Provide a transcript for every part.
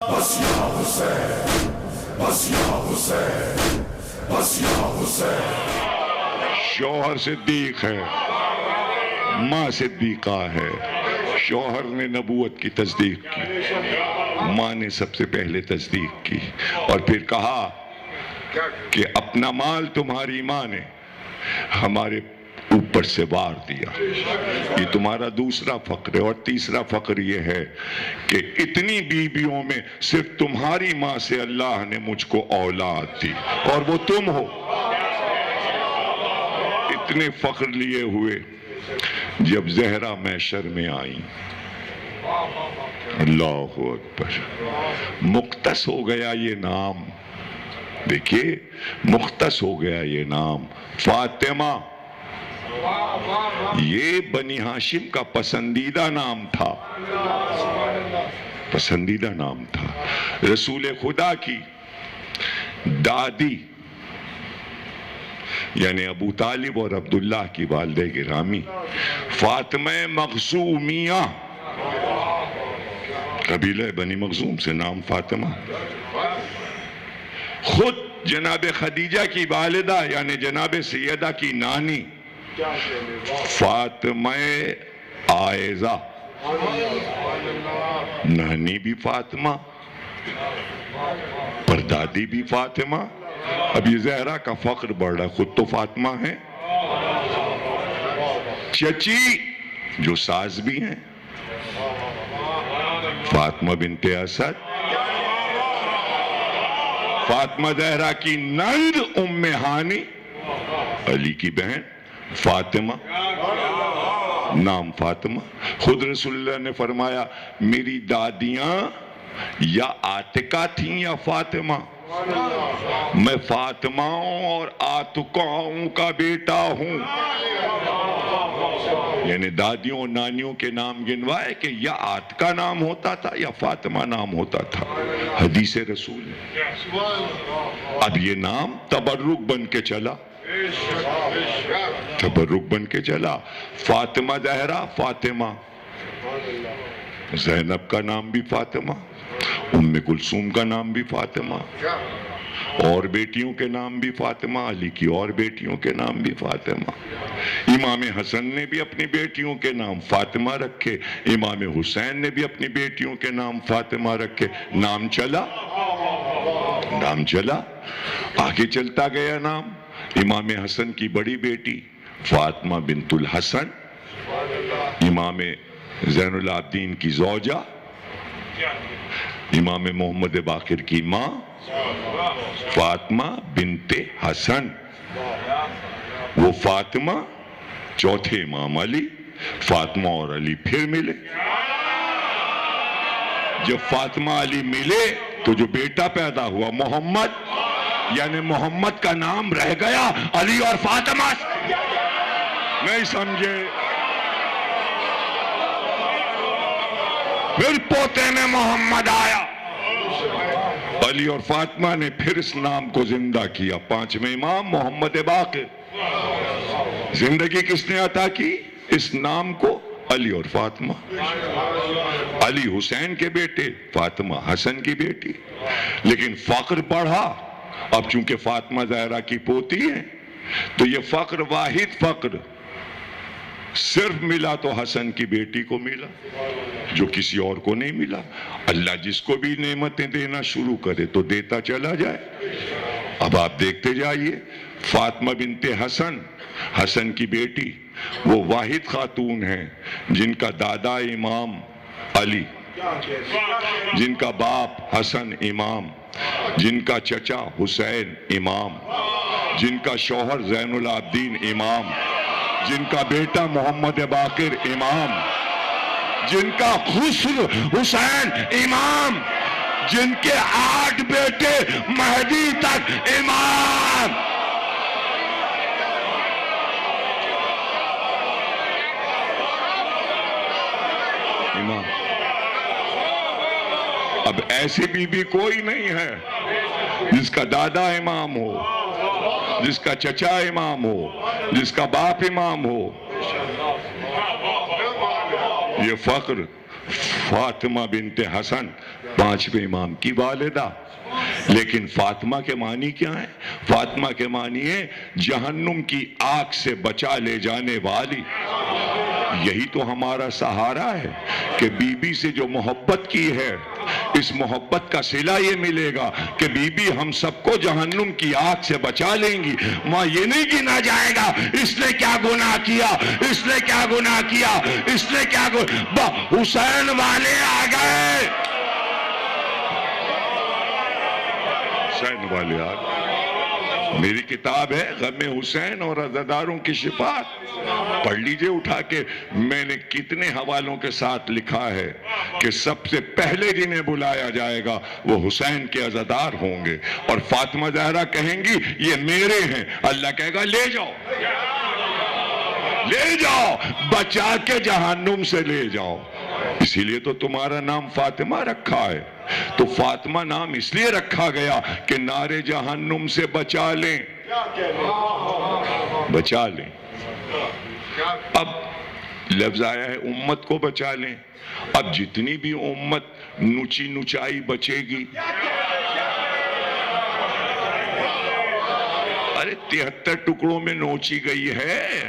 بس یا حسین، بس یا حسین، بس یا حسین۔ شوہر صدیق ہے، ماں صدیقہ ہے۔ شوہر نے نبوت کی تصدیق کی، ماں نے سب سے پہلے تصدیق کی، اور پھر کہا کہ اپنا مال تمہاری ماں نے ہمارے اوپر سے وار دیا۔ یہ تمہارا دوسرا فخر ہے۔ اور تیسرا فخر یہ ہے کہ اتنی بیویوں میں صرف تمہاری ماں سے اللہ نے مجھ کو اولاد دی، اور وہ تم ہو۔ اتنے فخر لیے ہوئے جب زہرا محشر میں آئیں، اللہ اکبر، مختص ہو گیا یہ نام۔ دیکھیے، مختص ہو گیا یہ نام فاطمہ۔ یہ بنی ہاشم کا پسندیدہ نام تھا، پسندیدہ نام تھا۔ رسول خدا کی دادی یعنی ابو طالب اور عبداللہ کی والدہ گرامی فاطمہ مخزومیہ، قبیلہ بنی مخزوم سے نام فاطمہ۔ خود جناب خدیجہ کی والدہ یعنی جناب سیدہ کی نانی فاطمہ عائزہ، نانی بھی فاطمہ، پردادی بھی فاطمہ۔ اب یہ زہرا کا فخر بڑھ رہا ہے، خود تو فاطمہ ہے، چچی جو ساس بھی ہیں فاطمہ بنت اسد، فاطمہ زہرا کی نند ام ہانی، علی کی بہن فاطمہ، نام فاطمہ۔ خود رسول اللہ نے فرمایا میری دادیاں یا عاتقہ تھیں یا فاطمہ، میں فاطماؤں اور عاتقاؤں کا بیٹا ہوں۔ یعنی دادیوں اور نانیوں کے نام گنوائے کہ یا عاتقہ نام ہوتا تھا یا فاطمہ نام ہوتا تھا، حدیث رسول ہے۔ اب یہ نام تبرک بن کے چلا، تبرک بن کے چلا۔ فاطمہ زہرا فاطمہ، زینب کا نام بھی فاطمہ، ام کلثوم کا نام بھی فاطمہ، اور بیٹیوں کے نام بھی فاطمہ، علی کی اور بیٹیوں کے نام بھی فاطمہ۔ امام حسن نے بھی اپنی بیٹیوں کے نام فاطمہ رکھے، امام حسین نے بھی اپنی بیٹیوں کے نام فاطمہ رکھے۔ نام چلا، نام چلا، آگے چلتا گیا نام۔ امام حسن کی بڑی بیٹی فاطمہ بنت الحسن، امام زین العابدین کی زوجہ، امام محمد باقر کی ماں فاطمہ بنت حسن۔ وہ فاطمہ، چوتھے امام علی، فاطمہ اور علی پھر ملے۔ جب فاطمہ علی ملے تو جو بیٹا پیدا ہوا محمد، یعنی محمد کا نام رہ گیا علی اور فاطمہ۔ نہیں سمجھے؟ پھر پوتے میں محمد آیا، علی اور فاطمہ نے پھر اس نام کو زندہ کیا۔ پانچویں امام محمد باقر، زندگی کس نے عطا کی اس نام کو؟ علی اور فاطمہ۔ علی حسین کے بیٹے، فاطمہ حسن کی بیٹی۔ لیکن فخر بڑھا، اب چونکہ فاطمہ زہرا کی پوتی ہے تو یہ فخر، واحد فخر صرف ملا تو حسن کی بیٹی کو ملا، جو کسی اور کو نہیں ملا۔ اللہ جس کو بھی نعمتیں دینا شروع کرے تو دیتا چلا جائے۔ اب آپ دیکھتے جائیے، فاطمہ بنت حسن، حسن کی بیٹی، وہ واحد خاتون ہیں جن کا دادا امام علی، جن کا باپ حسن امام، جن کا چچا حسین امام، جن کا شوہر زین العابدین امام، جن کا بیٹا محمد باقر امام، جن کا خسر حسین امام، جن کے 8 بیٹے مہدی تک امام۔ امام۔ اب ایسی بیوی کوئی نہیں ہے جس کا دادا امام ہو، جس کا چچا امام ہو، جس کا باپ امام ہو۔ یہ فخر فاطمہ بنت حسن پانچویں امام کی والدہ. لیکن فاطمہ کے معنی کیا ہے؟ فاطمہ کے معنی ہے جہنم کی آگ سے بچا لے جانے والی. یہی تو ہمارا سہارا ہے کہ بی بی سے جو محبت کی ہے، اس محبت کا صلہ یہ ملے گا کہ بی بی ہم سب کو جہنم کی آگ سے بچا لیں گی. وہاں یہ نہیں گنا جائے گا اس نے کیا گناہ کیا، اس نے کیا گناہ کیا، اس نے کیا حسین والے آ گئے، حسین والے آ گئے. میری کتاب ہے غم حسین اور عزاداروں کی شفاعت، پڑھ لیجئے اٹھا کے. میں نے کتنے حوالوں کے ساتھ لکھا ہے کہ سب سے پہلے جنہیں بلایا جائے گا وہ حسین کے عزادار ہوں گے، اور فاطمہ زہرا کہیں گی یہ میرے ہیں. اللہ کہے گا لے جاؤ، لے جاؤ، بچا کے جہنم سے لے جاؤ. اسی لیے تو تمہارا نام فاطمہ رکھا ہے. تو فاطمہ نام اس لیے رکھا گیا کہ نارے جہنم سے بچا لیں، بچا لیں. اب لفظ آیا ہے امت کو بچا لیں. اب جتنی بھی امت نچی نچائی بچے گی، ارے 73 ٹکڑوں میں نوچی گئی ہے،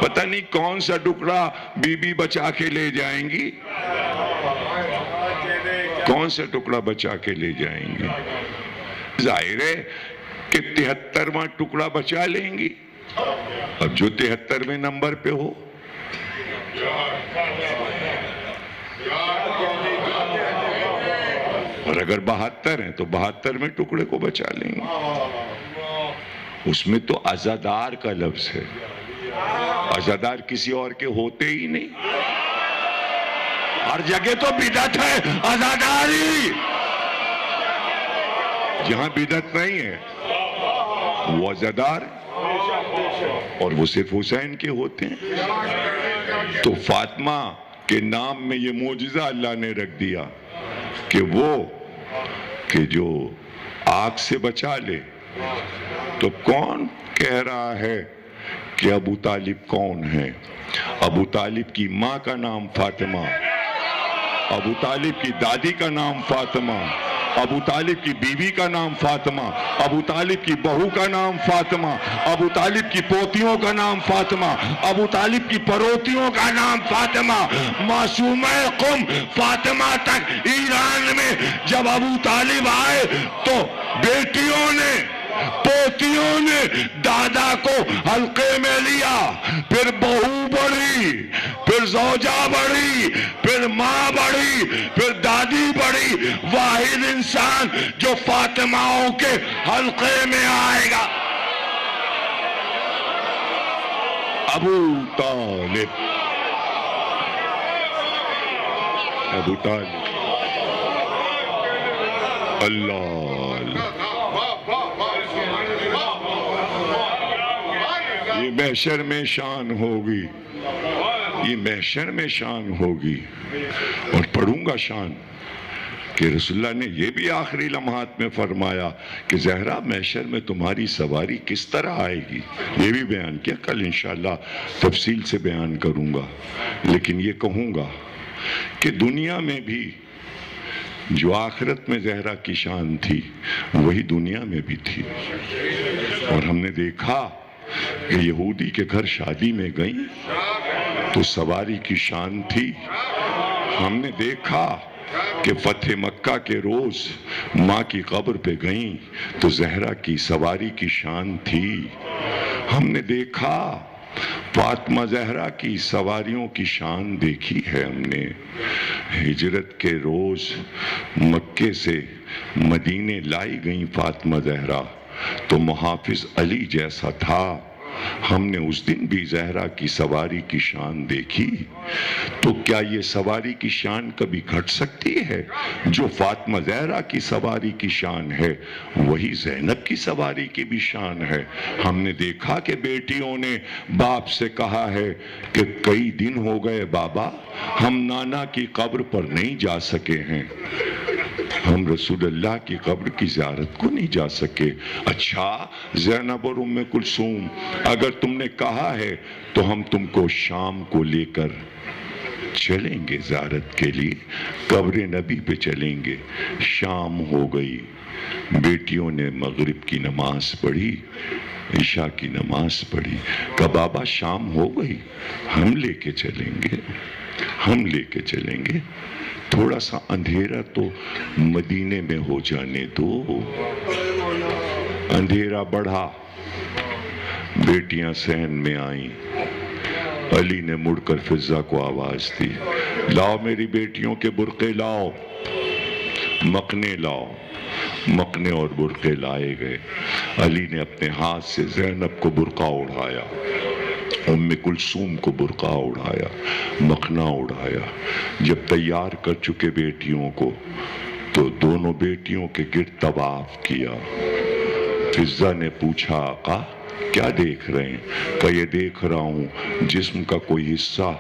پتہ نہیں کون سا ٹکڑا بی بی بچا کے لے جائیں گی، کون سا ٹکڑا بچا کے لے جائیں گی. ظاہر ہے کہ 73واں ٹکڑا بچا لیں گی. اب جو 73ویں نمبر پہ ہو، اور اگر 72 ہیں تو 72ویں ٹکڑے کو بچا لیں گے. اس میں تو عزادار کا لفظ ہے، عزادار کسی اور کے ہوتے ہی نہیں. ہر جگہ تو بدعت ہے عزاداری، جہاں بدعت نہیں ہے وہ عزادار، اور وہ صرف حسین کے ہوتے ہیں. تو فاطمہ کے نام میں یہ معجزہ اللہ نے رکھ دیا کہ وہ کہ جو آگ سے بچا لے. تو کون کہہ رہا ہے کہ ابو طالب کون ہے؟ ابو طالب کی ماں کا نام فاطمہ، ابو طالب کی دادی کا نام فاطمہ، ابو طالب کی بیوی کا نام فاطمہ، ابو طالب کی بہو کا نام فاطمہ، ابو طالب کی پوتیوں کا نام فاطمہ، ابو طالب کی پروتیوں کا نام فاطمہ. معصومہ قم فاطمہ تک ایران میں جب ابو طالب آئے تو بیٹیوں نے، پوتیوں نے دادا کو حلقے میں لیا، پھر بہو بڑھی، پھر زوجہ بڑھی، پھر ماں بڑھی، پھر دادی بڑھی. واحد انسان جو فاطماؤں کے حلقے میں آئے گا ابو طالب. ابو طالب اللہ. یہ محشر میں شان ہوگی، یہ محشر میں شان ہوگی. اور پڑھوں گا شان کہ رسول اللہ نے یہ بھی آخری لمحات میں فرمایا کہ زہرا محشر میں تمہاری سواری کس طرح آئے گی. یہ بھی بیان کیا، کل انشاءاللہ تفصیل سے بیان کروں گا. لیکن یہ کہوں گا کہ دنیا میں بھی جو آخرت میں زہرا کی شان تھی وہی دنیا میں بھی تھی. اور ہم نے دیکھا کہ یہودی کے گھر شادی میں گئیں تو سواری کی شان تھی. ہم نے دیکھا کہ فتح مکہ کے روز ماں کی قبر پہ گئیں تو زہرا کی سواری کی شان تھی. ہم نے دیکھا فاطمہ زہرا کی سواریوں کی شان دیکھی ہے. ہم نے ہجرت کے روز مکے سے مدینے لائی گئیں فاطمہ زہرا تو محافظ علی جیسا تھا. ہم نے اس دن بھی زہرا کی سواری کی شان دیکھی. تو کیا یہ سواری کی شان کبھی گھٹ سکتی ہے؟ جو فاطمہ زہرا کی سواری کی شان ہے وہی زینب کی سواری کی بھی شان ہے. ہم نے دیکھا کہ بیٹیوں نے باپ سے کہا ہے کہ کئی دن ہو گئے بابا ہم نانا کی قبر پر نہیں جا سکے ہیں، ہم رسول اللہ کی قبر کی زیارت کو نہیں جا سکے. اچھا زینب اور ام کلثوم اگر تم نے کہا ہے تو ہم تم کو شام کو لے کر چلیں گے زیارت کے لیے، قبر نبی پہ چلیں گے۔ شام ہو گئی، بیٹیوں نے مغرب کی نماز پڑھی، عشاء کی نماز پڑھی۔ کہا بابا شام ہو گئی، ہم لے کے چلیں گے، ہم لے کے چلیں گے، تھوڑا سا اندھیرا تو مدینے میں ہو جانے دو۔ اندھیرا بڑھا، بیٹیاں صحن میں آئیں۔ علی نے مڑ کر فضہ کو آواز دی، لاؤ میری بیٹیوں کے برقعے لاؤ، مقنے لاؤ۔ مقنے اور برقعے لائے گئے۔ علی نے اپنے ہاتھ سے زینب کو برقع اڑھایا، ام کلثوم کو برقع اڑھایا، مقنا اڑھایا۔ جب تیار کر چکے بیٹیوں کو تو دونوں بیٹیوں کے گرد طواف کیا۔ فضہ نے پوچھا آقا کیا دیکھ رہے ہیں؟ کہ یہ دیکھ رہا ہوں جسم کا کوئی حصہ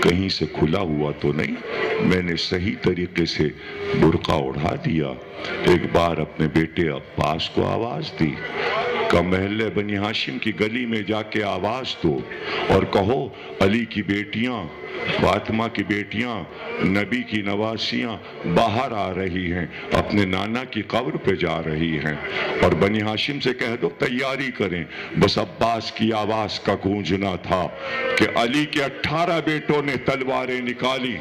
کہیں سے کھلا ہوا تو نہیں، میں نے صحیح طریقے سے برقع اڑھا دیا۔ ایک بار اپنے بیٹے عباس کو آواز دی، کہ محلے بنی ہاشم کی گلی میں جا کے آواز دو اور کہو علی کی بیٹیاں، فاطمہ کی بیٹیاں، نبی کی نواسیاں باہر آ رہی ہیں، اپنے نانا کی قبر پہ جا رہی ہیں، اور بنی ہاشم سے کہہ دو تیاری کریں۔ بس عباس کی آواز کا گونجنا تھا کہ علی کے 18 بیٹوں نے تلواریں نکالی،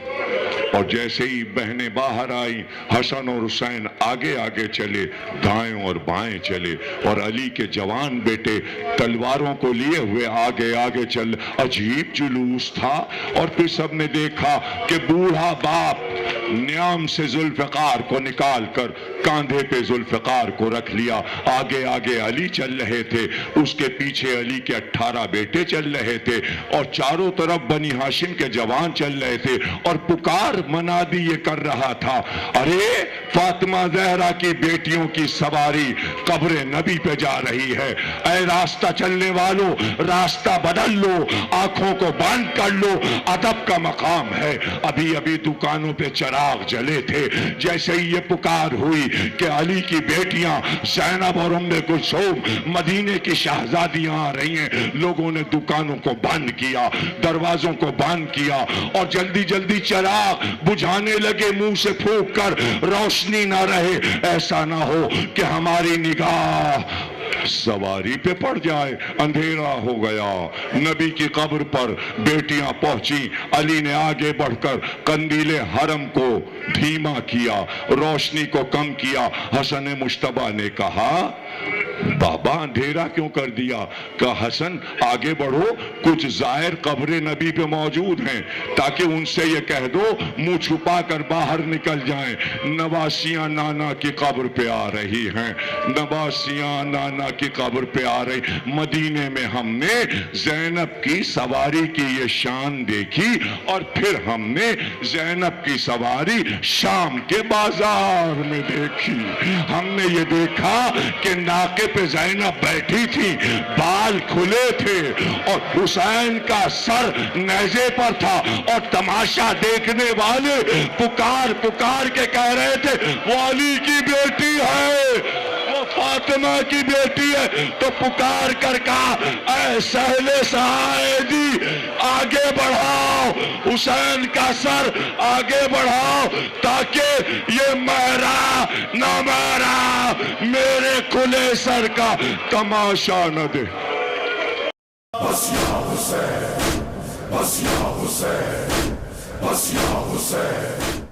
اور جیسے ہی بہنیں باہر آئیں، حسن اور حسین آگے آگے چلے، دائیں اور بائیں چلے، اور علی کے جوان بیٹے تلواروں کو لیے ہوئے آگے آگے چل۔ عجیب جلوس تھا، اور پھر سب نے دیکھا کہ بوڑھا باپ نیام سے ذوالفقار کو نکال کر کاندھے پہ ذوالفقار کو رکھ لیا، آگے آگے علی چل رہے تھے، اس کے پیچھے علی کے 18 بیٹے چل رہے تھے، اور چاروں طرف بنی ہاشم کے جوان چل رہے تھے، اور پکار منادی یہ کر رہا تھا، ارے فاطمہ زہرا کی بیٹیوں کی سواری قبر نبی پہ جا رہی ہے، اے راستہ چلنے والوں راستہ بدل لو، آنکھوں کو بند کر لو، ادب کا مقام ہے۔ ابھی ابھی دکانوں پہ چراغ جلے تھے، جیسے ہی یہ پکار ہوئی کہ علی کی بیٹیاں زینب اور ام کلثوم مدینے کی شہزادیاں آ رہی ہیں، لوگوں نے دکانوں کو بند کیا، دروازوں کو بند کیا، اور جلدی جلدی چراغ بجھانے لگے، منہ سے پھونک کر روشنی نہ رہے، ایسا نہ ہو کہ ہماری نگاہ سواری پہ پڑ جائے۔ اندھیرا ہو گیا، نبی کی قبر پر بیٹیاں پہنچی، علی نے آگے بڑھ کر قندیل حرم کو دھیما کیا، روشنی کو کم کیا۔ حسن مجتبیٰ نے کہا بابا اندھیرا کیوں کر دیا؟ کہ حسن آگے بڑھو، کچھ زائر قبر نبی پہ موجود ہیں، تاکہ ان سے یہ کہہ دو منہ چھپا کر باہر نکل جائیں، نواسیاں نانا کی قبر پہ آ رہی ہیں، نواسیاں نانا کی قبر پہ آ رہی۔ مدینے میں ہم نے زینب کی سواری کی یہ شان دیکھی، اور پھر ہم نے زینب کی سواری شام کے بازار میں دیکھی۔ ہم نے یہ دیکھا کہ ناقے پہ زینب بیٹھی تھی، بال کھلے تھے، اور حسین کا سر نیزے پر تھا، اور تماشا دیکھنے والے پکار پکار کے کہہ رہے تھے وہ علی کی بیٹی ہے، وہ فاطمہ کی بیٹی ہے۔ تو پکار کر کہا اے سہل ساعدی آگے بڑھاؤ، حسین کا سر آگے بڑھاؤ، تاکہ یہ مہرا نہ مہرا میرے کھلے سر کا تماشا نہ دے۔ بس یا حسین، بس یا حسین، بس یا حسین۔